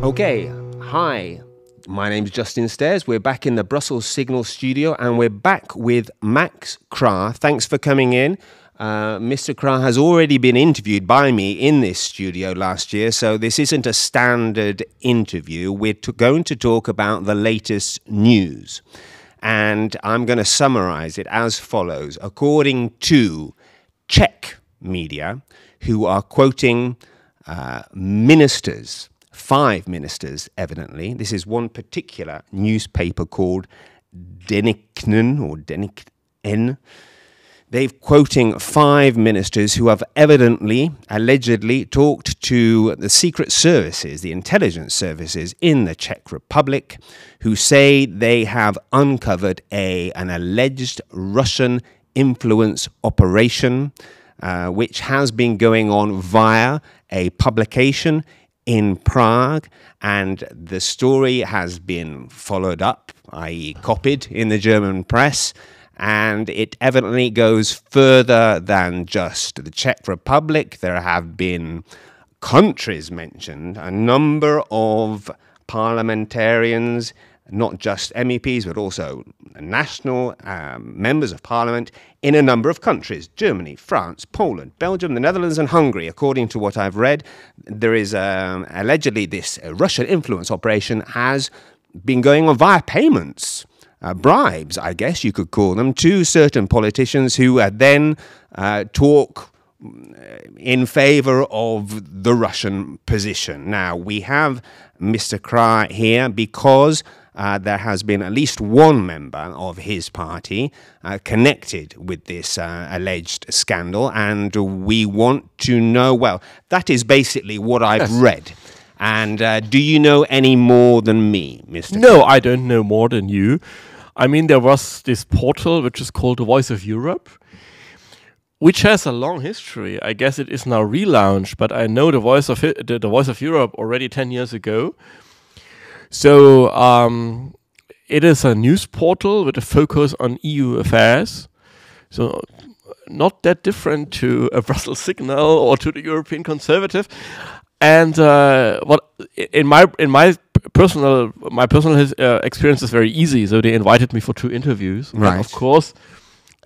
Okay, hi. My name is Justin Stairs. We're back in the Brussels Signal studio and we're back with Max Krah. Thanks for coming in. Mr. Krah has already been interviewed by me in this studio last year, so this isn't a standard interview. We're going to talk about the latest news. And I'm going to summarize it as follows. According to Czech media, who are quoting ministers, 5 ministers, evidently. This is one particular newspaper called Deniknen or Denikn. They're quoting 5 ministers who have allegedly talked to the secret services, the intelligence services in the Czech Republic, who say they have uncovered an alleged Russian influence operation, which has been going on via a publication in Prague, and the story has been followed up, i.e. copied in the German press, and it evidently goes further than just the Czech Republic. There have been countries mentioned, a number of parliamentarians, not just MEPs, but also national members of parliament in a number of countries: Germany, France, Poland, Belgium, the Netherlands and Hungary. According to what I've read, there is allegedly this Russian influence operation has been going on via payments, bribes, I guess you could call them, to certain politicians who then talk in favor of the Russian position. Now, we have Mr. Krah here because there has been at least one member of his party connected with this alleged scandal, and we want to know, well, that is basically what I've read. And do you know any more than me, Mr. No, I don't know more than you. I mean, there was this portal which is called The Voice of Europe, which has a long history. I guess it is now relaunched, but I know the Voice of Europe already 10 years ago. So it is a news portal with a focus on EU affairs. So not that different to a Brussels Signal or to the European Conservative. And what in my personal experience is very easy. So they invited me for 2 interviews. Right. And of course,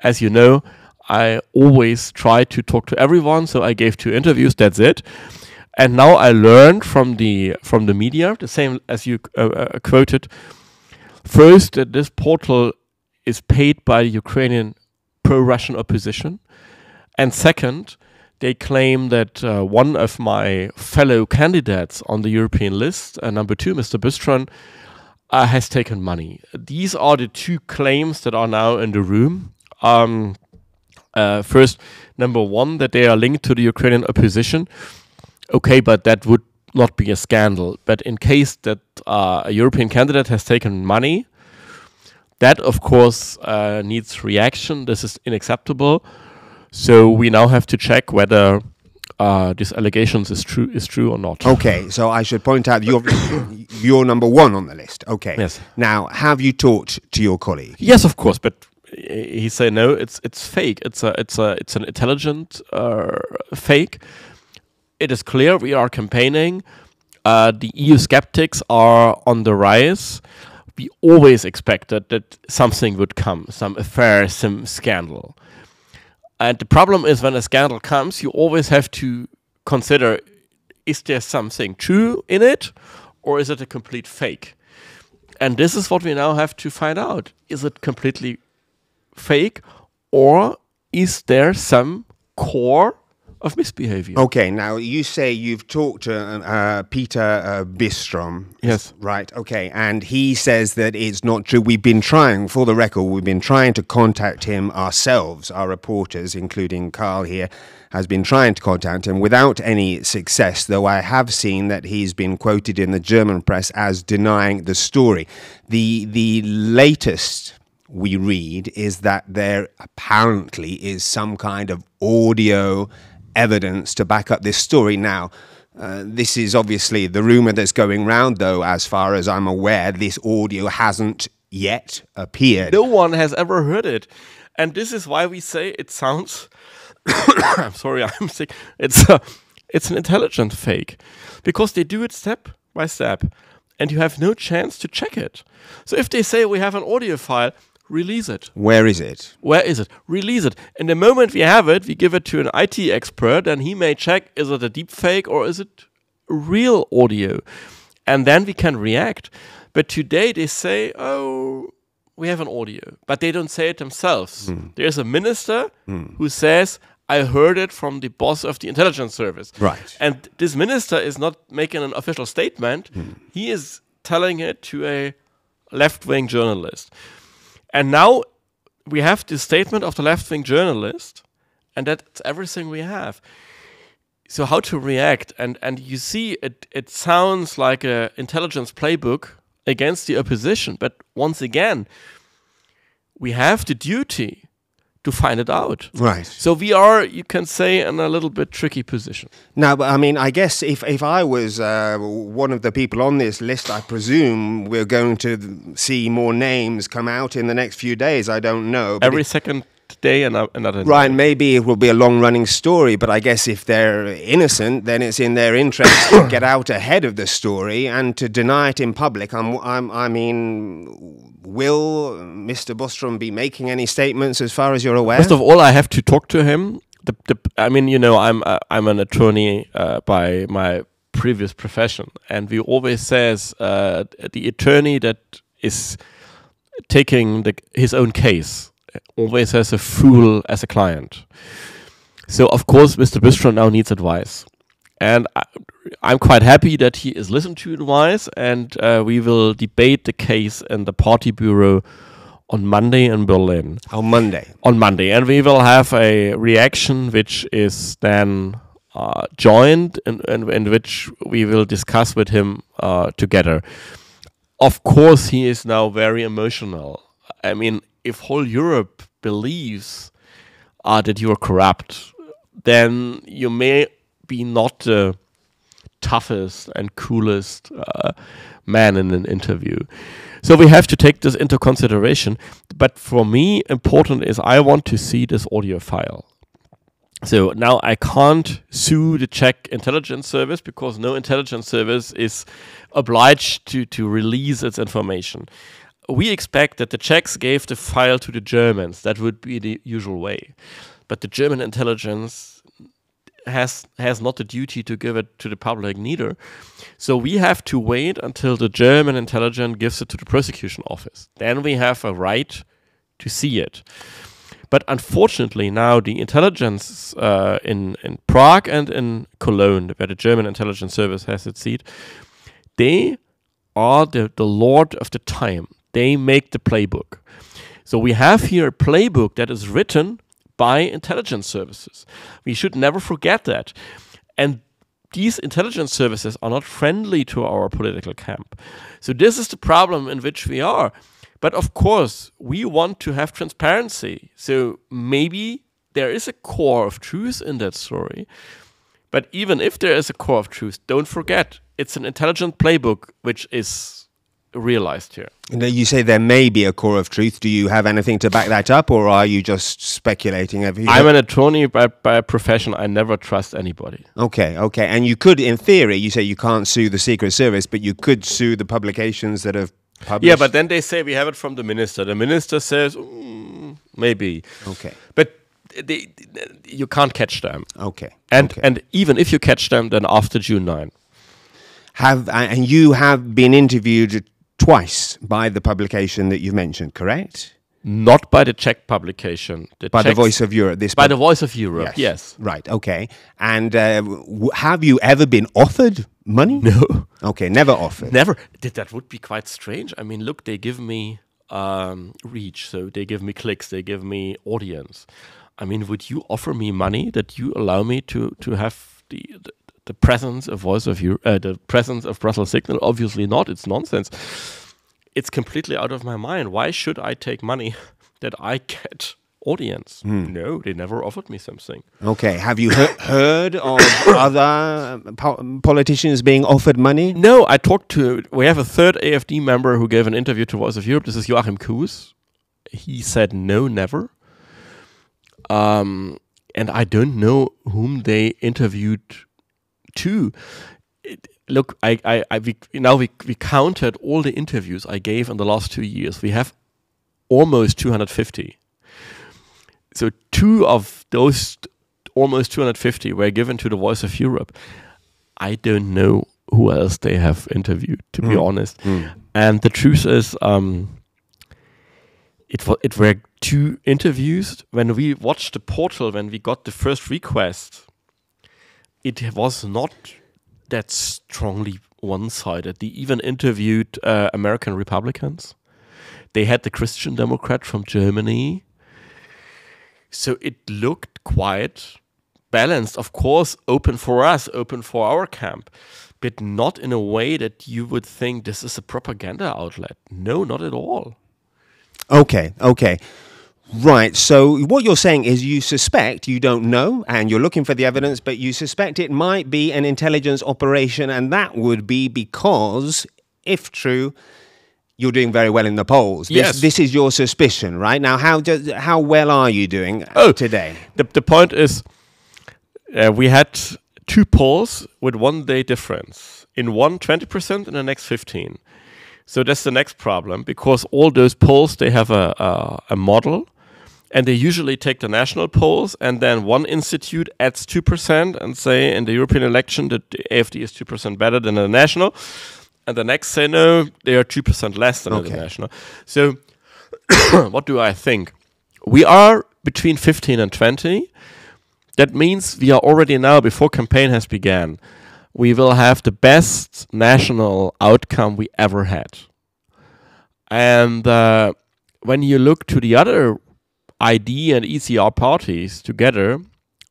as you know, I always try to talk to everyone. So I gave 2 interviews. That's it. And now I learned from the media, the same as you quoted, first that this portal is paid by the Ukrainian pro-Russian opposition, and second, they claim that one of my fellow candidates on the European list, number 2, Mr. Bystron, has taken money. These are the 2 claims that are now in the room. First, number 1, that they are linked to the Ukrainian opposition. Okay, but that would not be a scandal. But in case that a European candidate has taken money, that of course needs reaction. This is unacceptable. So we now have to check whether this allegations is true or not. Okay, so I should point out you're number 1 on the list. Okay. Yes. Now, have you talked to your colleague? Yes, of course, but he said no. It's fake. It's an intelligent fake. It is clear we are campaigning. The EU skeptics are on the rise. We always expected that something would come, some affair, some scandal. And the problem is when a scandal comes, you always have to consider, is there something true in it or is it a complete fake? And this is what we now have to find out. Is it completely fake or is there some core of misbehavior? Okay, now you say you've talked to Petr Bystron. Yes. Right, okay, and he says that it's not true. We've been trying, for the record, we've been trying to contact him ourselves, our reporters, including Carl here, has been trying to contact him without any success, though I have seen that he's been quoted in the German press as denying the story. The latest we read is that there apparently is some kind of audio evidence to back up this story. Now, this is obviously the rumor that's going round, though, as far as I'm aware, this audio hasn't yet appeared. No one has ever heard it. And this is why we say it sounds... I'm sorry, I'm sick. It's an intelligent fake. Because they do it step by step, and you have no chance to check it. So if they say we have an audio file, release it. Where is it? Where is it? Release it. And the moment we have it, we give it to an IT expert, and he may check, is it a deep fake or is it real audio? And then we can react. But today they say, oh, we have an audio. But they don't say it themselves. There's a minister who says, I heard it from the boss of the intelligence service. Right. And this minister is not making an official statement. He is telling it to a left-wing journalist. And now we have the statement of the left-wing journalist, and that's everything we have. So how to react? And you see, it sounds like an intelligence playbook against the opposition. But once again, we have the duty to find it out. Right. So we are, you can say, in a little bit tricky position. Now, but I mean, I guess if I was one of the people on this list, I presume we're going to see more names come out in the next few days. I don't know. Every second day another. Right, maybe it will be a long-running story, but I guess if they're innocent, then it's in their interest to get out ahead of the story and to deny it in public. I mean, will Mr. Bystron be making any statements as far as you're aware? First of all, I have to talk to him. I mean, you know, I'm an attorney by my previous profession, and we always says the attorney that is taking his own case always has a fool as a client. So, of course, Mr. Bystron now needs advice. And I'm quite happy that he is listened to advice, and we will debate the case in the party bureau on Monday in Berlin. On Monday? On Monday. And we will have a reaction which is then joined and which we will discuss with him together. Of course, he is now very emotional. I mean, if whole Europe believes that you are corrupt, then you may be not the toughest and coolest man in an interview. So we have to take this into consideration. But for me, important is I want to see this audio file. So now I can't sue the Czech intelligence service because no intelligence service is obliged to release its information. We expect that the Czechs gave the file to the Germans. That would be the usual way. But the German intelligence has not the duty to give it to the public neither. So we have to wait until the German intelligence gives it to the prosecution office. Then we have a right to see it. But unfortunately now the intelligence in Prague and in Cologne, where the German intelligence service has its seat, they are the lord of the time. They make the playbook. So we have here a playbook that is written by intelligence services. We should never forget that. And these intelligence services are not friendly to our political camp. So this is the problem in which we are. But of course, we want to have transparency. So maybe there is a core of truth in that story. But even if there is a core of truth, don't forget, it's an intelligent playbook which is realized here. You say there may be a core of truth. Do you have anything to back that up, or are you just speculating? I'm an attorney by profession. I never trust anybody. Okay. And you could, in theory, you say you can't sue the Secret Service, but you could sue the publications that have published. Yeah, but then they say we have it from the minister. The minister says, maybe. Okay. But you can't catch them. Okay. And even if you catch them, then after June 9. And you have been interviewed twice by the publication that you've mentioned, correct? Not by the Czech publication. By the Voice of Europe. By the Voice of Europe, yes. Right, okay. And have you ever been offered money? No. Okay, never offered. Never. That would be quite strange. I mean, look, they give me reach, so they give me clicks, they give me audience. I mean, would you offer me money that you allow me to have the presence of Voice of Europe, the presence of Brussels Signal? Obviously not. It's nonsense. It's completely out of my mind. Why should I take money that I get audience? No, they never offered me something. Okay. Have you heard of other politicians being offered money? No, we have a third AfD member who gave an interview to Voice of Europe. This is Joachim Kuhs. He said no, never. And I don't know whom they interviewed to. look, we counted all the interviews I gave in the last 2 years. We have almost 250. So 2 of those almost 250 were given to the Voice of Europe. I don't know who else they have interviewed, to be honest. And the truth is, it were 2 interviews. When we watched the portal, when we got the first request, it was not that strongly one-sided. They even interviewed American Republicans. They had the Christian Democrat from Germany. So it looked quite balanced. Of course, open for us, open for our camp, but not in a way that you would think this is a propaganda outlet. No, not at all. Okay. Right, so what you're saying is you suspect, you don't know, and you're looking for the evidence, but you suspect it might be an intelligence operation, and that would be because, if true, you're doing very well in the polls. This is your suspicion, right? Now, how well are you doing today? The point is, we had 2 polls with 1 day difference. In one, 20%, in the next 15%. So that's the next problem, because all those polls, they have a model, and they usually take the national polls, and then one institute adds 2% and say in the European election that the AfD is 2% better than the national, and the next say no, they are 2% less than the national. So what do I think? We are between 15 and 20. That means we are already now, before campaign has begun, we will have the best national outcome we ever had. And when you look to the other ID and ECR parties together,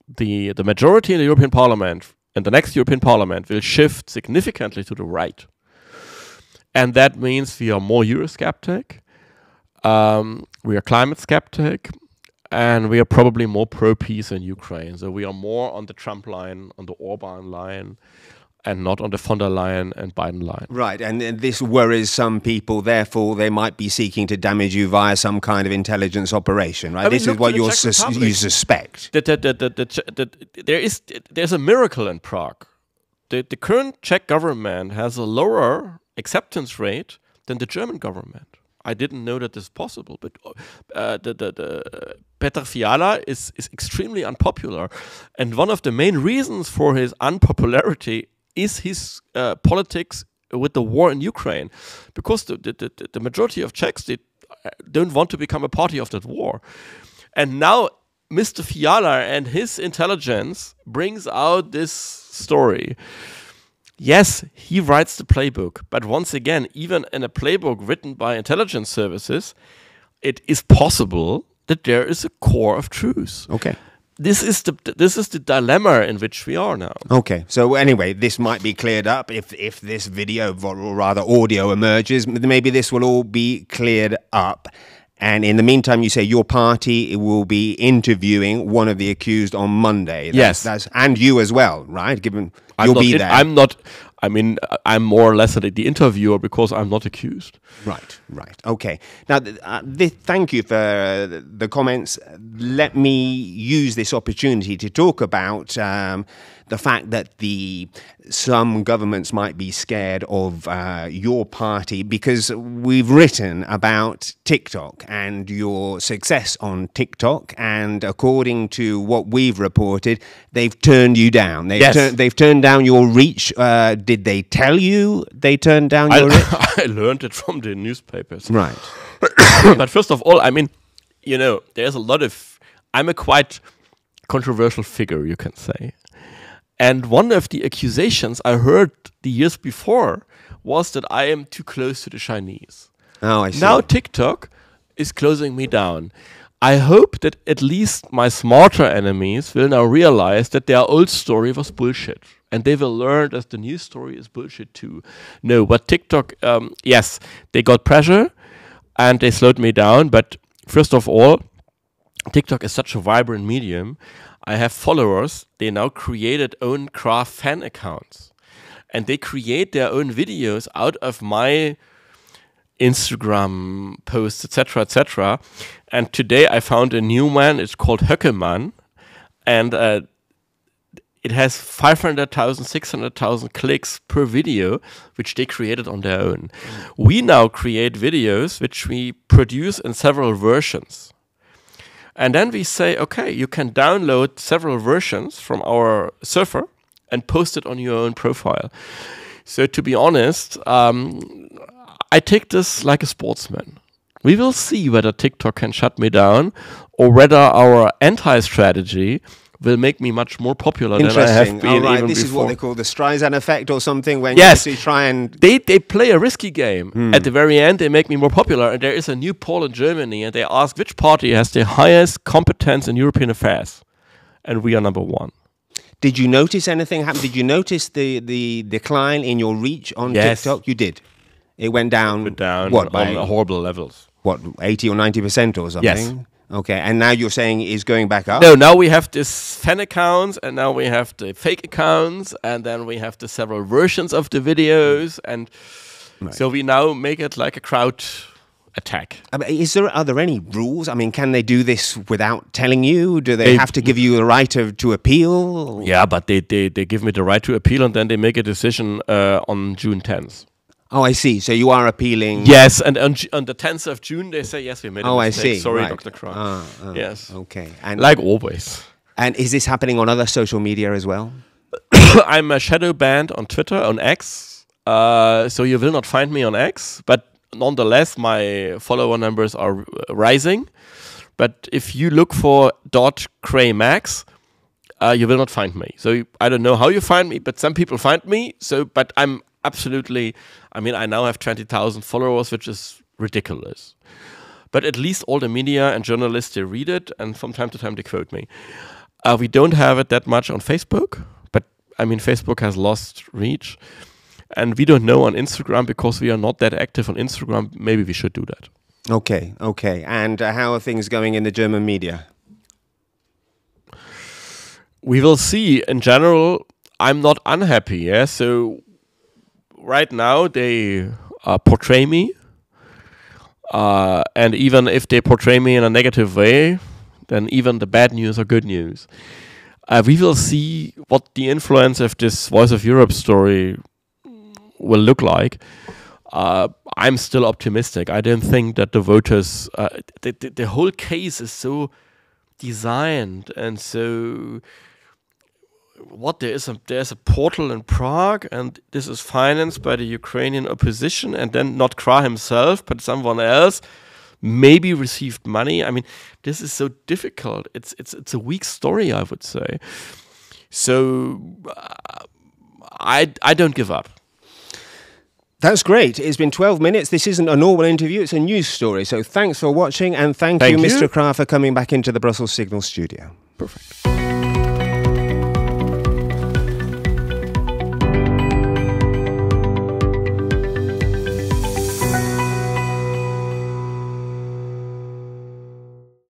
the majority in the European Parliament and the next European Parliament will shift significantly to the right. And that means we are more Eurosceptic, we are climate skeptic, and we are probably more pro-peace in Ukraine. So we are more on the Trump line, on the Orban line, and not on the von der Leyen and Biden line. Right, and this worries some people, therefore they might be seeking to damage you via some kind of intelligence operation, right? This is what you suspect. There's a miracle in Prague. The current Czech government has a lower acceptance rate than the German government. I didn't know that this is possible, but Petr Fiala is extremely unpopular. And one of the main reasons for his unpopularity is his politics with the war in Ukraine. Because the majority of Czechs, they don't want to become a party of that war. And now Mr. Fiala and his intelligence brings out this story. Yes, he writes the playbook, but once again, even in a playbook written by intelligence services, it is possible that there is a core of truth. Okay. This is the dilemma in which we are now. Okay, so anyway, this might be cleared up if this video, or rather audio, emerges. Maybe this will all be cleared up. And in the meantime, you say your party will be interviewing one of the accused on Monday. Yes. And you as well, right? Given you'll be there. I'm more or less the interviewer because I'm not accused. Right. Okay. Now, thank you for the comments. Let me use this opportunity to talk about the fact that some governments might be scared of your party because we've written about TikTok and your success on TikTok, and according to what we've reported, they've turned you down. They've turned down your reach. Did they tell you they turned down your reach? I learned it from the newspapers. Right. But first of all, there's a lot of... I'm a quite controversial figure, you can say. And one of the accusations I heard the years before was that I am too close to the Chinese. Oh, I see. Now TikTok is closing me down. I hope that at least my smarter enemies will now realize that their old story was bullshit. And they will learn that the new story is bullshit too. No, but TikTok, yes, they got pressure and they slowed me down. But first of all, TikTok is such a vibrant medium. I have followers. They now created own Krah fan accounts. And they create their own videos out of my Instagram posts, etc., etc. And today I found a new one. It's called Höckemann. And it has 500,000, 600,000 clicks per video, which they created on their own. We now create videos which we produce in several versions. And then we say, okay, you can download several versions from our server and post it on your own profile. So to be honest, I take this like a sportsman. We will see whether TikTok can shut me down or whether our anti-strategy will make me much more popular than I have been even this before. is what they call the Strian effect or something, when Yes. you actually try and... They play a risky game. At the very end, they make me more popular. And there is a new poll in Germany, and they ask which party has the highest competence in European affairs. And we are number one. Did you notice anything happen? Did you notice the decline in your reach on Yes. TikTok? You did. It went down. What, by on horrible levels. what, 80 or 90% or something? Yes. Okay, and now you're saying it's going back up? No, now we have this fan accounts, and now we have the fake accounts, and then we have the several versions of the videos, and so we now make it like a crowd attack. I mean, are there any rules? I mean, can they do this without telling you? Do they have to give you the right to appeal? Yeah, but they give me the right to appeal, and then they make a decision on June 10th. Oh, I see. So you are appealing. Yes, and on the 10th of June, they say, yes, we made a mistake. I see. Sorry, Right. Dr. Krah. Yes. Okay. And Like always. and is this happening on other social media as well? I'm a shadow banned on Twitter, on X. So you will not find me on X. But nonetheless, my follower numbers are rising. But if you look for .Krah Max, you will not find me. So I don't know how you find me, but some people find me. So, but I'm absolutely, I mean, I now have 20,000 followers, which is ridiculous. But at least all the media and journalists, they read it, and from time to time they quote me. We don't have it that much on Facebook, but I mean, Facebook has lost reach. And we don't know on Instagram, because we are not that active on Instagram. Maybe we should do that. Okay. And how are things going in the German media? We will see. In general, I'm not unhappy. Yeah, so right now they portray me, and even if they portray me in a negative way, then even the bad news are good news. We will see what the influence of this Voice of Europe story will look like. I'm still optimistic. I don't think that the voters, the whole case is so designed and so. There's a portal in Prague, and this is financed by the Ukrainian opposition, and then not Krah himself, but someone else maybe received money. I mean, this is so difficult. It's a weak story, I would say. So I don't give up. That's great. It's been 12 minutes. This isn't a normal interview. It's a news story. So thanks for watching, and thank you, Mr. Krah, for coming back into the Brussels Signal studio. Perfect.